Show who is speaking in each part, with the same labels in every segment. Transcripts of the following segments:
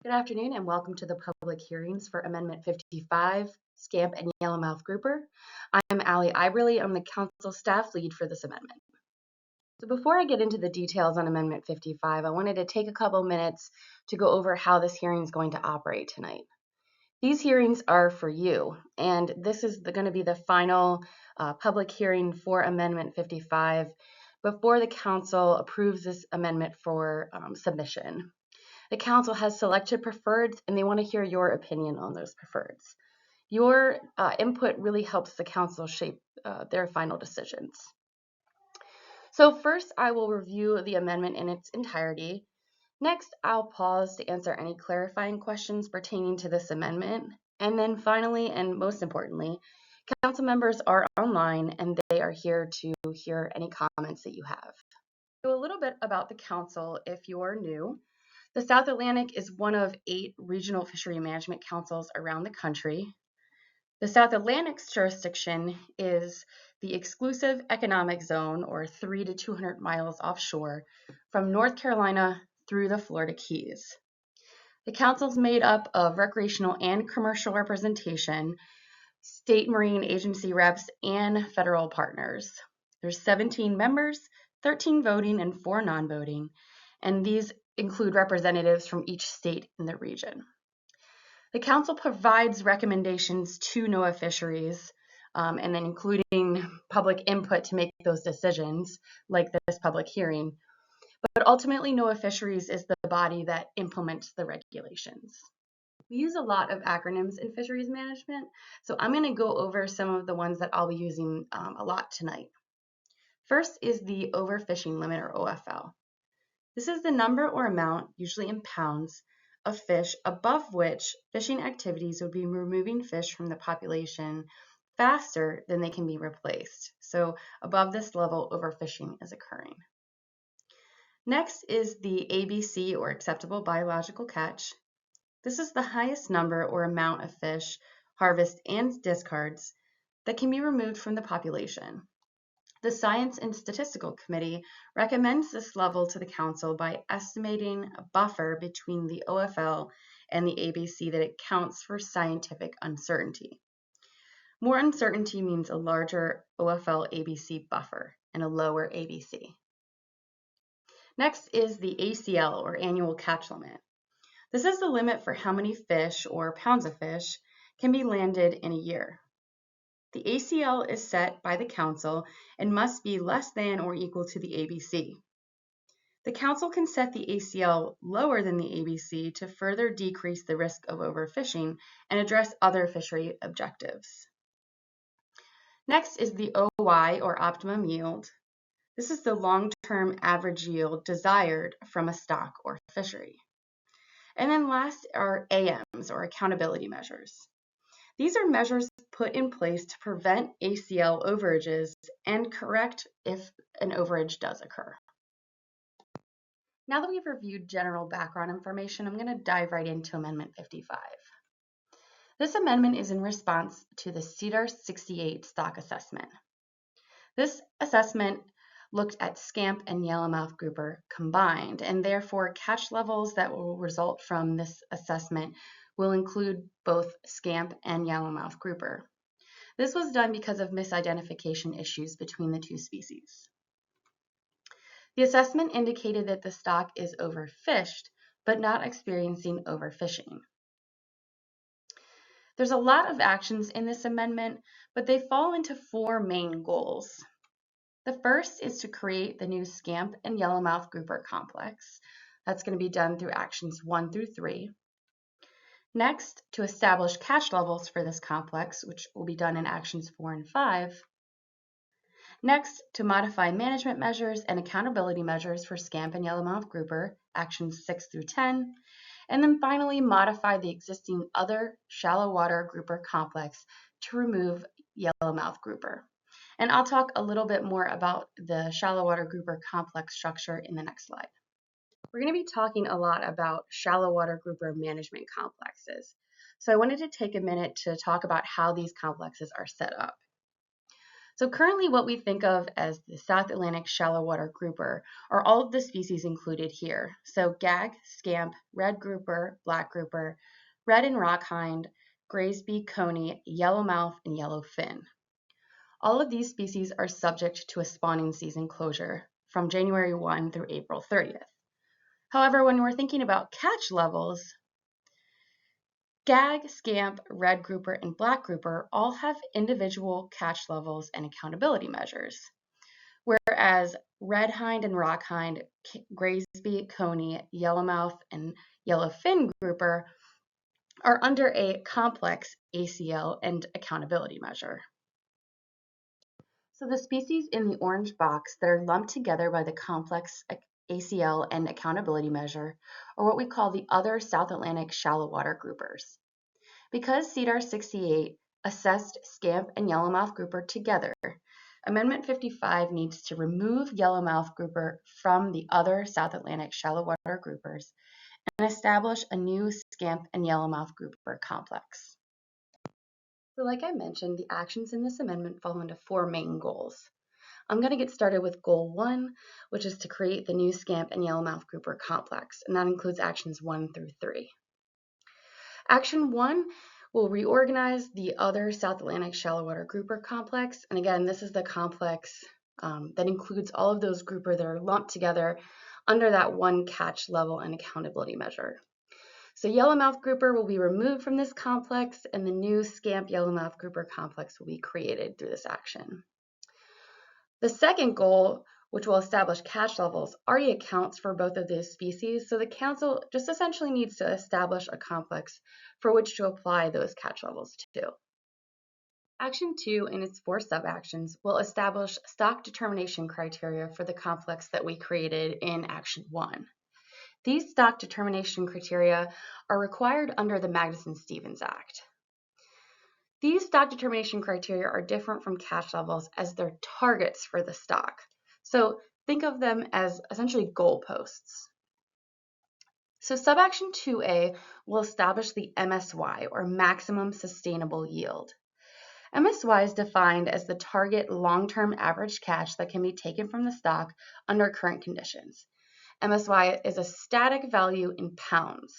Speaker 1: Good afternoon and welcome to the public hearings for Amendment 55, Scamp and Yellowmouth Grouper. I'm Allie Iberly. I'm the council staff lead for this amendment. So before I get into the details on Amendment 55, I wanted to take a couple minutes to go over how this hearing is going to operate tonight. These hearings are for you, and this is going to be the final public hearing for Amendment 55 before the council approves this amendment for submission. The council has selected preferreds and they want to hear your opinion on those preferreds. Your input really helps the council shape their final decisions. So first, I will review the amendment in its entirety. Next, I'll pause to answer any clarifying questions pertaining to this amendment. And then finally, and most importantly, council members are online and they are here to hear any comments that you have. So a little bit about the council if you are new. The South Atlantic is one of 8 regional fishery management councils around the country. The South Atlantic's jurisdiction is the exclusive economic zone, or 3 to 200 miles offshore, from North Carolina through the Florida Keys. The council is made up of recreational and commercial representation, state marine agency reps, and federal partners. There's 17 members, 13 voting and 4 non-voting, and these include representatives from each state in the region. The council provides recommendations to NOAA Fisheries, and then including public input to make those decisions, like this public hearing. But ultimately, NOAA Fisheries is the body that implements the regulations. We use a lot of acronyms in fisheries management, so I'm going to go over some of the ones that I'll be using a lot tonight. First is the overfishing limit, or OFL. This is the number or amount, usually in pounds, of fish above which fishing activities would be removing fish from the population faster than they can be replaced. So above this level, overfishing is occurring. Next is the ABC, or acceptable biological catch. This is the highest number or amount of fish, harvest, and discards that can be removed from the population. The Science and Statistical Committee recommends this level to the council by estimating a buffer between the OFL and the ABC that accounts for scientific uncertainty. More uncertainty means a larger OFL-ABC buffer and a lower ABC. Next is the ACL, or annual catch limit. This is the limit for how many fish, or pounds of fish, can be landed in a year. The ACL is set by the council and must be less than or equal to the ABC. The council can set the ACL lower than the ABC to further decrease the risk of overfishing and address other fishery objectives. Next is the OY, or optimum yield. This is the long-term average yield desired from a stock or fishery. And then last are AMs, or accountability measures. These are measures put in place to prevent ACL overages and correct if an overage does occur. Now that we've reviewed general background information, I'm going to dive right into Amendment 55. This amendment is in response to the CEDAR 68 stock assessment. This assessment looked at Scamp and Yellowmouth Grouper combined, and therefore catch levels that will result from this assessment will include both Scamp and Yellowmouth Grouper. This was done because of misidentification issues between the two species. The assessment indicated that the stock is overfished, but not experiencing overfishing. There's a lot of actions in this amendment, but they fall into 4 main goals. The first is to create the new Scamp and Yellowmouth Grouper Complex. That's going to be done through actions 1 through 3. Next, to establish catch levels for this complex, which will be done in actions 4 and 5. Next, to modify management measures and accountability measures for Scamp and Yellowmouth Grouper, actions 6 through 10. And then finally, modify the existing other shallow water grouper complex to remove Yellowmouth Grouper. And I'll talk a little bit more about the shallow water grouper complex structure in the next slide. We're going to be talking a lot about shallow water grouper management complexes. So I wanted to take a minute to talk about how these complexes are set up. So currently what we think of as the South Atlantic shallow water grouper are all of the species included here. So gag, scamp, red grouper, black grouper, red and rock hind, graysbeak coney, yellowmouth, and yellowfin. All of these species are subject to a spawning season closure from January 1 through April 30th. However, when we're thinking about catch levels, gag, scamp, red grouper, and black grouper all have individual catch levels and accountability measures, whereas red hind and rock hind, graysbeak, coney, yellowmouth, and yellowfin grouper are under a complex ACL and accountability measure. So the species in the orange box that are lumped together by the complex ACL and accountability measure are what we call the other South Atlantic shallow water groupers. Because CDAR 68 assessed scamp and yellowmouth grouper together, Amendment 55 needs to remove yellowmouth grouper from the other South Atlantic shallow water groupers and establish a new scamp and yellowmouth grouper complex. So like I mentioned, the actions in this amendment fall into 4 main goals. I'm going to get started with Goal 1, which is to create the new scamp and yellowmouth grouper complex, and that includes actions 1 through 3. Action 1 will reorganize the other South Atlantic shallow water grouper complex, and again, this is the complex that includes all of those grouper that are lumped together under that one catch level and accountability measure. So yellowmouth grouper will be removed from this complex, and the new scamp yellowmouth grouper complex will be created through this action. The second goal, which will establish catch levels, already accounts for both of those species, so the Council just essentially needs to establish a complex for which to apply those catch levels to. Action 2 and its 4 sub-actions will establish stock determination criteria for the complex that we created in Action 1. These stock determination criteria are required under the Magnuson-Stevens Act. These stock determination criteria are different from catch levels as they're targets for the stock. So think of them as essentially goalposts. So subaction 2A will establish the MSY, or maximum sustainable yield. MSY is defined as the target long-term average catch that can be taken from the stock under current conditions. MSY is a static value in pounds.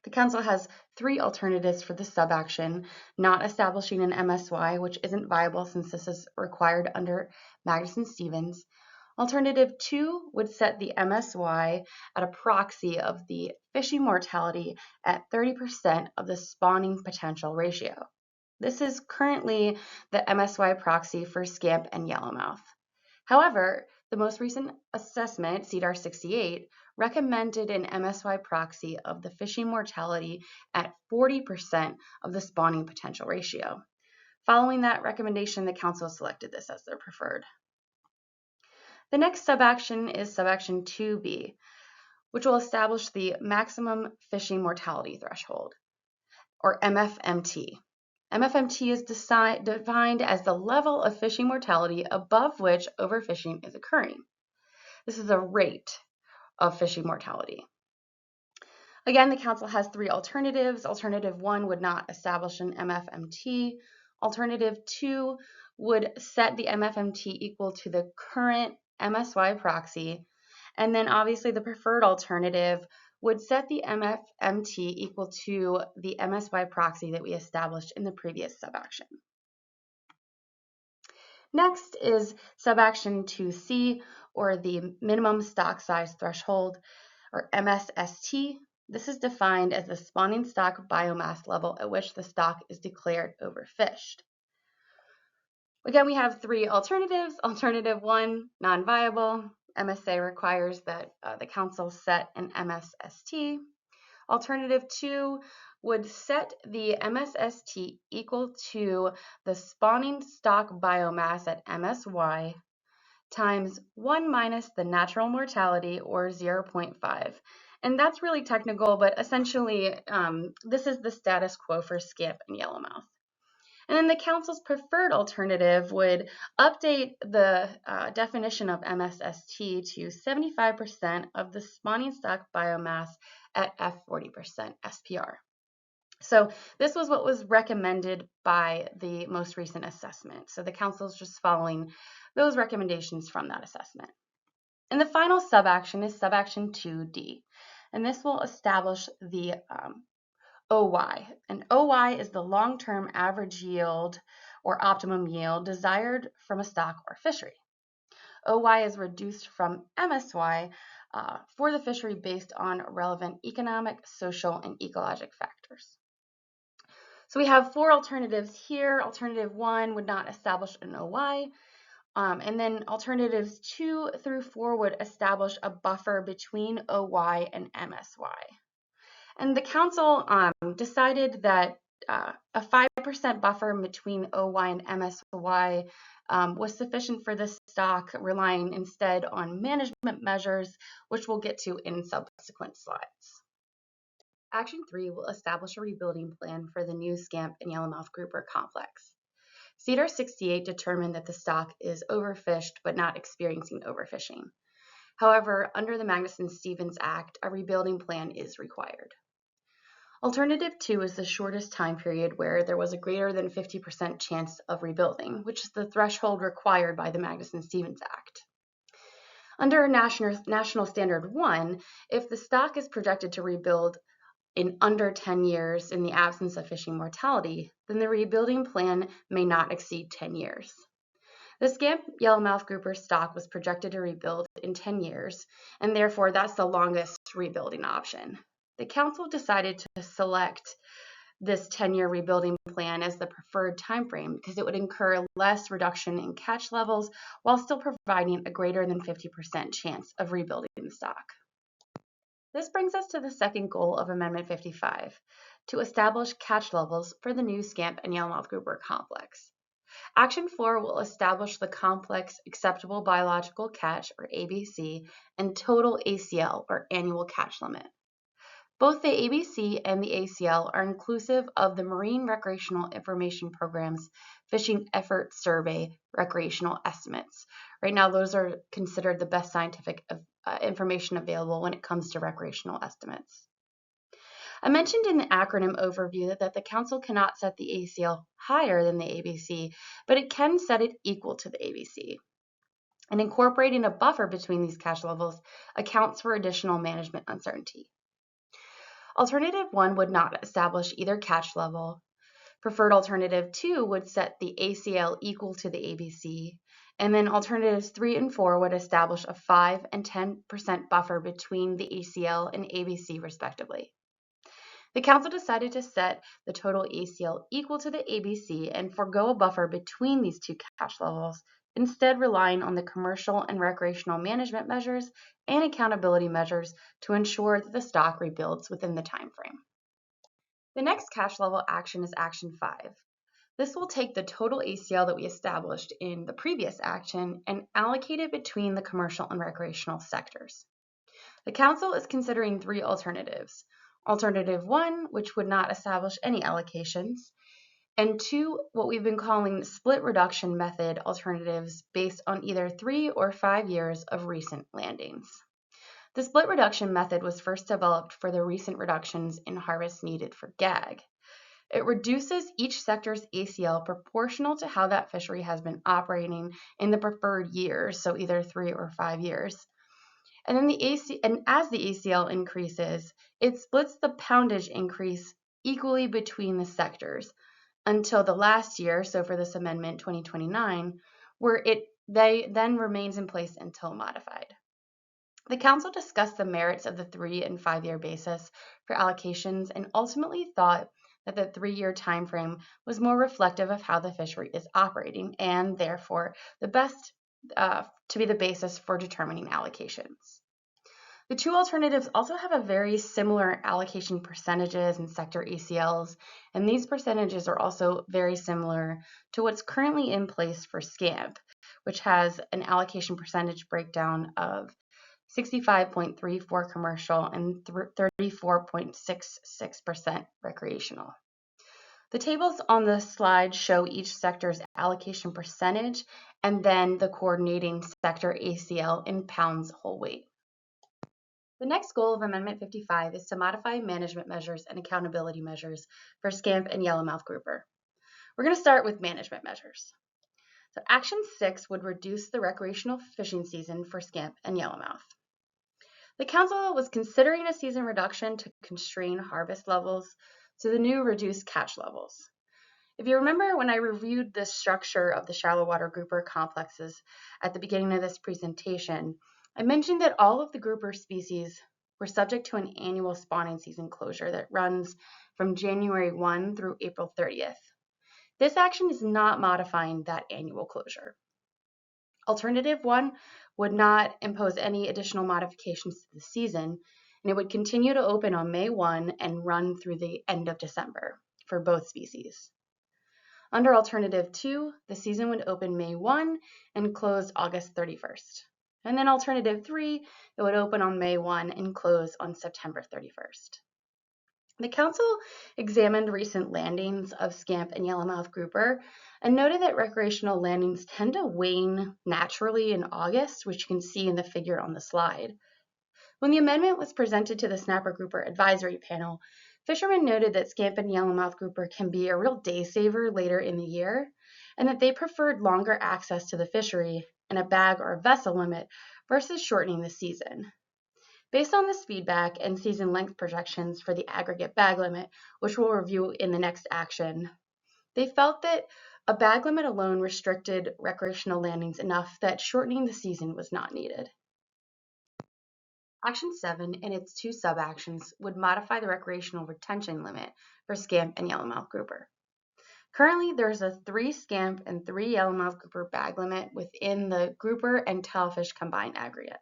Speaker 1: The Council has 3 alternatives for the subaction: not establishing an MSY, which isn't viable since this is required under Magnuson-Stevens. Alternative 2 would set the MSY at a proxy of the fishing mortality at 30% of the spawning potential ratio. This is currently the MSY proxy for scamp and yellowmouth. However, the most recent assessment, CDAR 68, recommended an MSY proxy of the fishing mortality at 40% of the spawning potential ratio. Following that recommendation, the Council selected this as their preferred. The next subaction is subaction 2B, which will establish the maximum fishing mortality threshold, or MFMT. MFMT is defined as the level of fishing mortality above which overfishing is occurring. This is a rate of fishing mortality. Again, the Council has 3 alternatives. Alternative 1 would not establish an MFMT. Alternative 2 would set the MFMT equal to the current MSY proxy. And then obviously the preferred alternative would set the MFMT equal to the MSY proxy that we established in the previous subaction. Next is subaction 2C, or the minimum stock size threshold, or MSST. This is defined as the spawning stock biomass level at which the stock is declared overfished. Again, we have 3 alternatives. Alternative 1, non-viable. MSA requires that the Council set an MSST. Alternative 2 would set the MSST equal to the spawning stock biomass at MSY times 1 minus the natural mortality, or 0.5. And that's really technical, but essentially this is the status quo for scamp and yellowmouth. And then the Council's preferred alternative would update the definition of MSST to 75% of the spawning stock biomass at F40% SPR. So this was what was recommended by the most recent assessment. So the council is just following those recommendations from that assessment. And the final subaction is subaction 2D, and this will establish the OY. And OY is the long-term average yield or optimum yield desired from a stock or fishery. OY is reduced from MSY for the fishery based on relevant economic, social, and ecologic factors. So we have 4 alternatives here. Alternative 1 would not establish an OY. And then alternatives 2 through 4 would establish a buffer between OY and MSY. And the council decided that a 5% buffer between OY and MSY was sufficient for this stock, relying instead on management measures, which we'll get to in subsequent slides. Action 3 will establish a rebuilding plan for the new Scamp and Yellowmouth Grouper Complex. CDR 68 determined that the stock is overfished but not experiencing overfishing. However, under the Magnuson-Stevens Act, a rebuilding plan is required. Alternative 2 is the shortest time period where there was a greater than 50% chance of rebuilding, which is the threshold required by the Magnuson-Stevens Act. Under National Standard 1, if the stock is projected to rebuild in under 10 years in the absence of fishing mortality, then the rebuilding plan may not exceed 10 years. The Scamp Yellowmouth Grouper stock was projected to rebuild in 10 years, and therefore that's the longest rebuilding option. The council decided to select this 10-year rebuilding plan as the preferred timeframe because it would incur less reduction in catch levels while still providing a greater than 50% chance of rebuilding the stock. This brings us to the second goal of Amendment 55, to establish catch levels for the new Scamp and Yellowmouth Grouper Complex. Action 4 will establish the complex acceptable biological catch, or ABC, and total ACL, or annual catch limit. Both the ABC and the ACL are inclusive of the Marine Recreational Information Program's Fishing Effort Survey recreational estimates. Right now, those are considered the best scientific information available when it comes to recreational estimates. I mentioned in the acronym overview that the council cannot set the ACL higher than the ABC, but it can set it equal to the ABC. And incorporating a buffer between these catch levels accounts for additional management uncertainty. Alternative 1 would not establish either catch level. Preferred alternative 2 would set the ACL equal to the ABC, and then alternatives 3 and 4 would establish a 5 and 10% buffer between the ACL and ABC respectively. The council decided to set the total ACL equal to the ABC and forego a buffer between these two catch levels, instead relying on the commercial and recreational management measures and accountability measures to ensure that the stock rebuilds within the time frame. The next catch level action is Action 5. This will take the total ACL that we established in the previous action and allocate it between the commercial and recreational sectors. The council is considering 3 alternatives. Alternative 1, which would not establish any allocations, and 2, what we've been calling split reduction method alternatives based on either 3 or 5 years of recent landings. The split reduction method was first developed for the recent reductions in harvest needed for gag. It reduces each sector's ACL proportional to how that fishery has been operating in the preferred years, so either 3 or 5 years. And then as the ACL increases, it splits the poundage increase equally between the sectors until the last year, so for this amendment 2029, where they then remains in place until modified. The council discussed the merits of the 3 and 5 year basis for allocations and ultimately thought that the 3-year time frame was more reflective of how the fishery is operating and therefore the best to be the basis for determining allocations. The 2 alternatives also have a very similar allocation percentages and sector ACLs, and these percentages are also very similar to what's currently in place for Scamp, which has an allocation percentage breakdown of 65.34% commercial and 34.66% recreational. The tables on the slide show each sector's allocation percentage and then the coordinating sector ACL in pounds whole weight. The next goal of Amendment 55 is to modify management measures and accountability measures for Scamp and Yellowmouth grouper. We're going to start with management measures. So Action 6 would reduce the recreational fishing season for Scamp and Yellowmouth. The Council was considering a season reduction to constrain harvest levels to the new reduced catch levels. If you remember when I reviewed the structure of the shallow water grouper complexes at the beginning of this presentation, I mentioned that all of the grouper species were subject to an annual spawning season closure that runs from January 1 through April 30th. This action is not modifying that annual closure. Alternative 1 would not impose any additional modifications to the season, and it would continue to open on May 1 and run through the end of December for both species. Under Alternative 2, the season would open May 1 and close August 31st. And then Alternative 3, it would open on May 1 and close on September 31st. The Council examined recent landings of Scamp and Yellowmouth grouper and noted that recreational landings tend to wane naturally in August, which you can see in the figure on the slide. When the amendment was presented to the Snapper Grouper Advisory Panel, fishermen noted that Scamp and Yellowmouth grouper can be a real day saver later in the year, and that they preferred longer access to the fishery and a bag or vessel limit versus shortening the season. Based on this feedback and season length projections for the aggregate bag limit, which we'll review in the next action, they felt that a bag limit alone restricted recreational landings enough that shortening the season was not needed. Action 7 and its two sub-actions would modify the recreational retention limit for Scamp and Yellowmouth grouper. Currently, there's a 3 Scamp and 3 Yellowmouth grouper bag limit within the grouper and tailfish combined aggregate.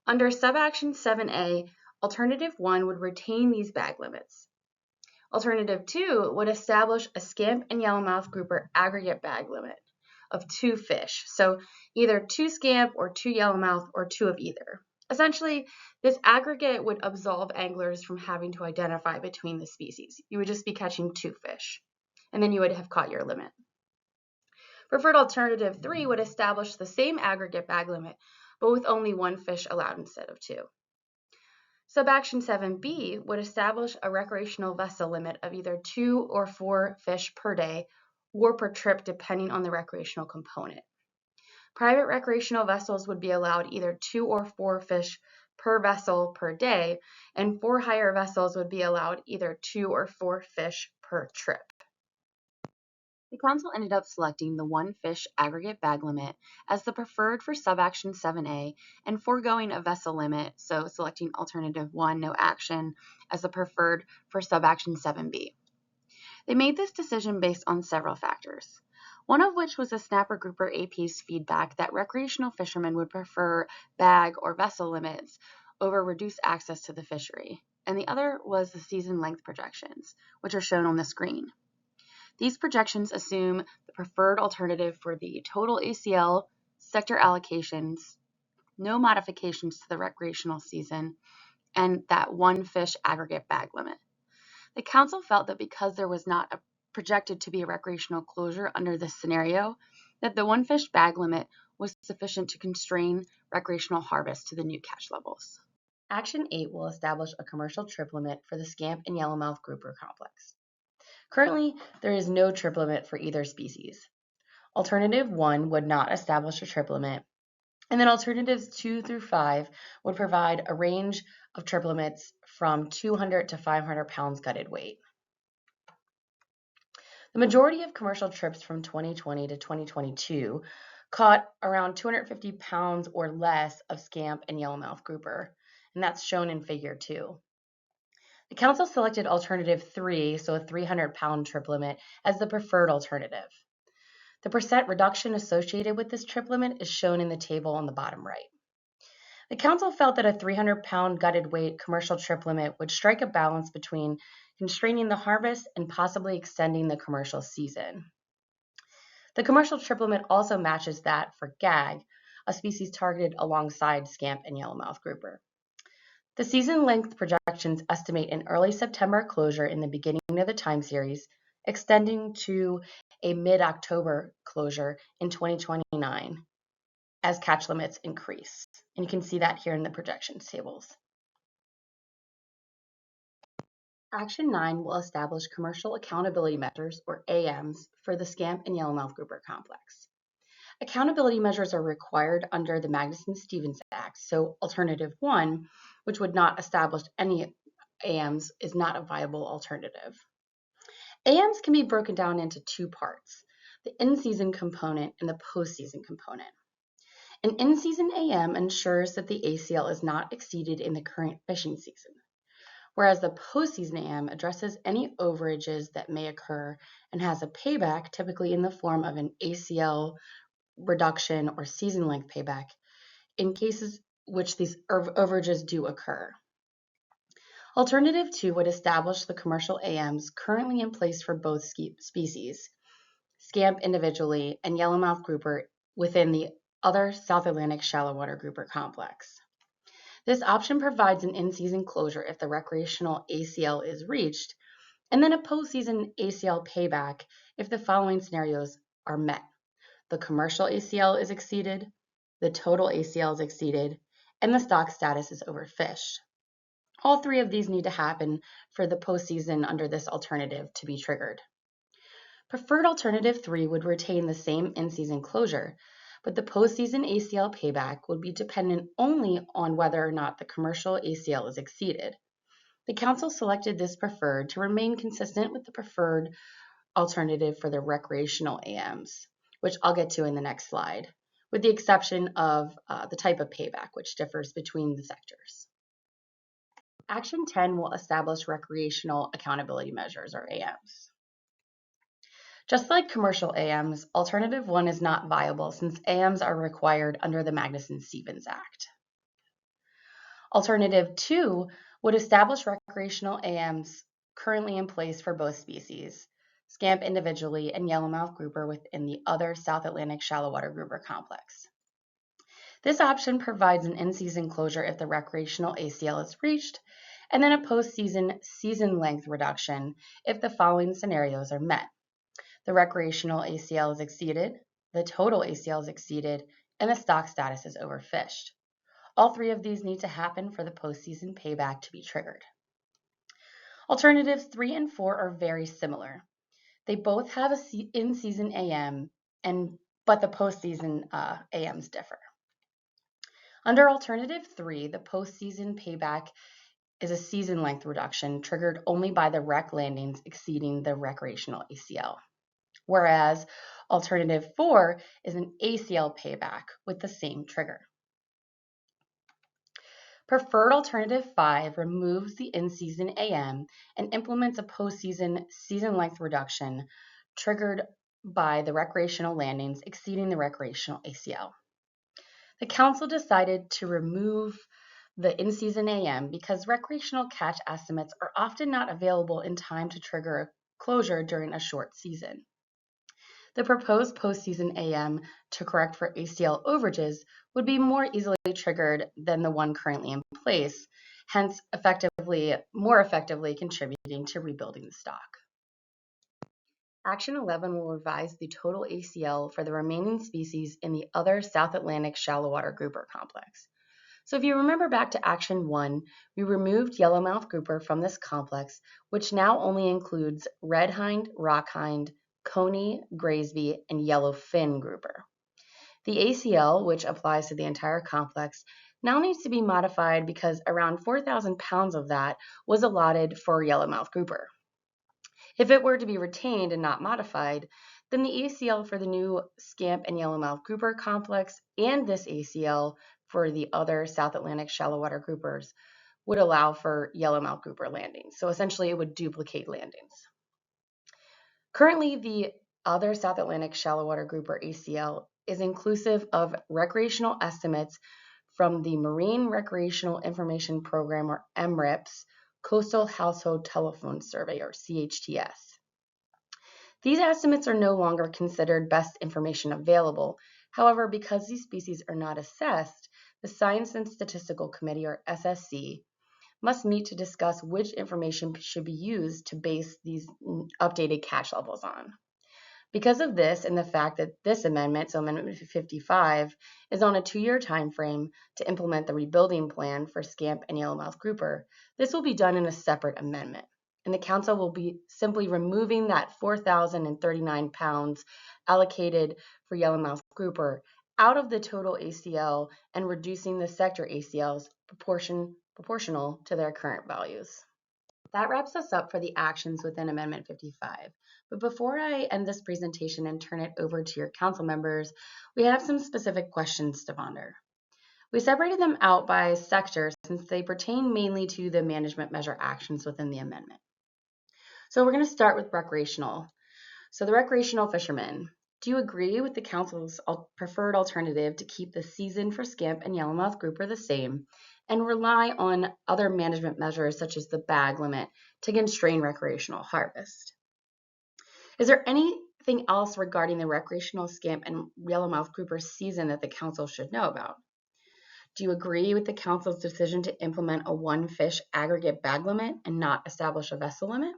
Speaker 1: Under sub-action 7A, Alternative 1 would retain these bag limits. Alternative 2 would establish a Scamp and Yellowmouth grouper aggregate bag limit of 2 fish, so either 2 Scamp or 2 Yellowmouth or 2 of either. Essentially, this aggregate would absolve anglers from having to identify between the species. You would just be catching 2 fish, and then you would have caught your limit. Preferred Alternative 3 would establish the same aggregate bag limit, but with only 1 fish allowed instead of 2. Subaction 7B would establish a recreational vessel limit of either 2 or 4 fish per day or per trip, depending on the recreational component. Private recreational vessels would be allowed either 2 or 4 fish per vessel per day, and for hire vessels would be allowed either 2 or 4 fish per trip. The Council ended up selecting the 1 fish aggregate bag limit as the preferred for subaction 7A and foregoing a vessel limit, so selecting Alternative 1, no action, as the preferred for subaction 7B. They made this decision based on several factors, one of which was the Snapper Grouper AP's feedback that recreational fishermen would prefer bag or vessel limits over reduced access to the fishery, and the other was the season length projections, which are shown on the screen. These projections assume the preferred alternative for the total ACL, sector allocations, no modifications to the recreational season, and that 1 fish aggregate bag limit. The Council felt that because there was not projected to be a recreational closure under this scenario, that the 1 fish bag limit was sufficient to constrain recreational harvest to the new catch levels. Action 8 will establish a commercial trip limit for the Scamp and Yellowmouth grouper complex. Currently, there is no trip limit for either species. Alternative 1 would not establish a trip limit, and then alternatives 2 through 5 would provide a range of trip limits from 200 to 500 pounds gutted weight. The majority of commercial trips from 2020 to 2022 caught around 250 pounds or less of Scamp and Yellowmouth grouper, and that's shown in Figure 2. The Council selected Alternative 3, so a 300-pound trip limit, as the preferred alternative. The percent reduction associated with this trip limit is shown in the table on the bottom right. The Council felt that a 300-pound gutted weight commercial trip limit would strike a balance between constraining the harvest and possibly extending the commercial season. The commercial trip limit also matches that for gag, a species targeted alongside Scamp and Yellowmouth grouper. The season length projections estimate an early September closure in the beginning of the time series, extending to a mid-October closure in 2029. as catch limits increase. And you can see that here in the projections tables. Action 9 will establish commercial accountability measures, or AMs, for the Scamp and Yellowmouth Grouper Complex. Accountability measures are required under the Magnuson-Stevens Act, so Alternative 1, which would not establish any AMs, is not a viable alternative. AMs can be broken down into two parts, the in-season component and the post-season component. An in-season AM ensures that the ACL is not exceeded in the current fishing season, whereas the post-season AM addresses any overages that may occur and has a payback, typically in the form of an ACL reduction or season length payback in cases which these overages do occur. Alternative 2 would establish the commercial AMs currently in place for both species, Scamp individually and Yellowmouth Grouper within the other South Atlantic shallow water grouper complex. This option provides an in-season closure if the recreational ACL is reached, and then a post-season ACL payback if the following scenarios are met. The commercial ACL is exceeded, the total ACL is exceeded, and the stock status is overfished. All three of these need to happen for the postseason under this alternative to be triggered. Preferred alternative 3 would retain the same in-season closure, but the postseason ACL payback would be dependent only on whether or not the commercial ACL is exceeded. The Council selected this preferred to remain consistent with the preferred alternative for the recreational AMs, which I'll get to in the next slide, with the exception of the type of payback, which differs between the sectors. Action 10 will establish recreational accountability measures, or AMs. Just like commercial AMs, Alternative 1 is not viable since AMs are required under the Magnuson-Stevens Act. Alternative 2 would establish recreational AMs currently in place for both species, Scamp individually and Yellowmouth Grouper within the other South Atlantic shallow water grouper complex. This option provides an in-season closure if the recreational ACL is reached, and then a post-season season length reduction if the following scenarios are met. The recreational ACL is exceeded, the total ACL is exceeded, and the stock status is overfished. All three of these need to happen for the postseason payback to be triggered. Alternatives 3 and 4 are very similar. They both have an in-season AM, but the postseason AMs differ. Under Alternative 3, the postseason payback is a season length reduction triggered only by the rec landings exceeding the recreational ACL, whereas Alternative 4 is an ACL payback with the same trigger. Preferred Alternative 5 removes the in-season AM and implements a postseason season length reduction triggered by the recreational landings exceeding the recreational ACL. The Council decided to remove the in-season AM because recreational catch estimates are often not available in time to trigger a closure during a short season. The proposed postseason AM to correct for ACL overages would be more easily triggered than the one currently in place, hence more effectively contributing to rebuilding the stock. Action 11 will revise the total ACL for the remaining species in the other South Atlantic shallow water grouper complex. So if you remember back to Action 1, we removed Yellowmouth Grouper from this complex, which now only includes red hind, rock hind, coney, Graysby, and yellowfin grouper. The ACL, which applies to the entire complex, now needs to be modified because around 4,000 pounds of that was allotted for Yellowmouth Grouper. If it were to be retained and not modified, then the ACL for the new Scamp and Yellowmouth Grouper complex and this ACL for the other South Atlantic shallow water groupers would allow for Yellowmouth Grouper landings. So essentially it would duplicate landings. Currently, the other South Atlantic shallow water grouper ACL is inclusive of recreational estimates from the Marine Recreational Information Program, or MRIPS, Coastal Household Telephone Survey, or CHTS. These estimates are no longer considered best information available. However, because these species are not assessed, the Science and Statistical Committee, or SSC, must meet to discuss which information should be used to base these updated catch levels on. Because of this and the fact that this amendment, so Amendment 55, is on a 2-year time frame to implement the rebuilding plan for Scamp and Yellowmouth Grouper, this will be done in a separate amendment. And the Council will be simply removing that 4,039 pounds allocated for Yellowmouth Grouper out of the total ACL and reducing the sector ACLs proportional to their current values. That wraps us up for the actions within Amendment 55. But before I end this presentation and turn it over to your council members, we have some specific questions to ponder. We separated them out by sector since they pertain mainly to the management measure actions within the amendment. So we're going to start with recreational. So the recreational fishermen. Do you agree with the council's preferred alternative to keep the season for Scamp and Yellowmouth Grouper the same and rely on other management measures such as the bag limit to constrain recreational harvest? Is there anything else regarding the recreational Scamp and Yellowmouth Grouper season that the council should know about? Do you agree with the council's decision to implement a one fish aggregate bag limit and not establish a vessel limit?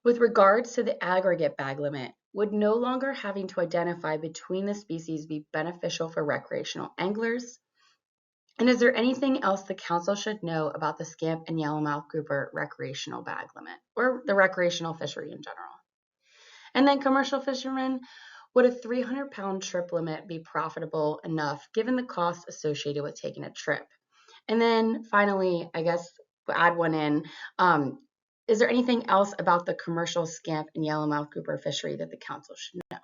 Speaker 1: With regards to the aggregate bag limit, would no longer having to identify between the species be beneficial for recreational anglers? And is there anything else the council should know about the Scamp and Yellowmouth Grouper recreational bag limit, or the recreational fishery in general? And then commercial fishermen, would a 300-pound trip limit be profitable enough given the cost associated with taking a trip? And then finally, I guess we'll add one in, is there anything else about the commercial Scamp and Yellowmouth Grouper fishery that the council should know?